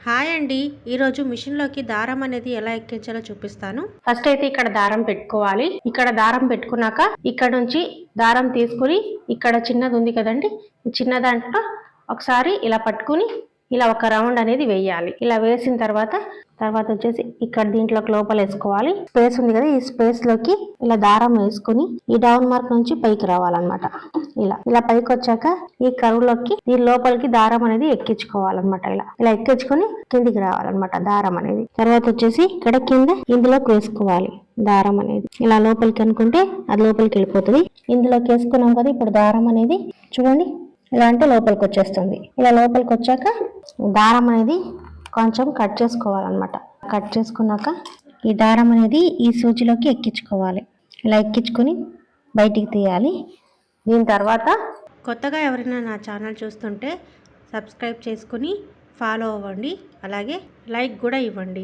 Hi అండి. ఈరోజు మిషన్లోకి దారం అనేది ఎలా ఎక్కించాలో చూపిస్తాను. ఫస్ట్ అయితే ఇక్కడ దారం పెట్టుకోవాలి. ఇక్కడ దారం పెట్టుకున్నాక ఇక్కడ నుంచి దారం తీసుకుని ఇక్కడ చిన్నది ఉంది కదండి, చిన్న దాంట్లో ఒకసారి ఇలా పట్టుకుని ఇలా ఒక రౌండ్ అనేది వేయాలి. ఇలా వేసిన తర్వాత వచ్చేసి ఇక్కడ దీంట్లోకి లోపల వేసుకోవాలి. స్పేస్ ఉంది కదా, ఈ స్పేస్ లోకి ఇలా దారం వేసుకుని ఈ డౌన్ మార్క్ నుంచి పైకి రావాలన్నమాట. ఇలా పైకి వచ్చాక ఈ కరువులోకి దీని లోపలికి దారం అనేది ఎక్కించుకోవాలన్నమాట. ఇలా ఎక్కించుకొని కిందికి రావాలన్నమాట దారం అనేది. తర్వాత వచ్చేసి ఇక్కడ కింద ఇందులోకి వేసుకోవాలి దారం అనేది. ఇలా లోపలికి అనుకుంటే అది లోపలికి వెళ్ళిపోతుంది. ఇందులోకి వేసుకున్నాం కదా, ఇప్పుడు దారం అనేది చూడండి ఇలా అంటే లోపలికి వచ్చేస్తుంది. ఇలా లోపలికి వచ్చాక దారం అనేది కొంచెం కట్ చేసుకోవాలన్నమాట. కట్ చేసుకున్నాక ఈ దారం అనేది ఈ సూచిలోకి ఎక్కించుకోవాలి. ఇలా ఎక్కించుకొని బయటికి తీయాలి. దీని తర్వాత కొత్తగా ఎవరైనా నా ఛానల్ చూస్తుంటే సబ్స్క్రైబ్ చేసుకుని ఫాలో అవ్వండి, అలాగే లైక్ కూడా ఇవ్వండి.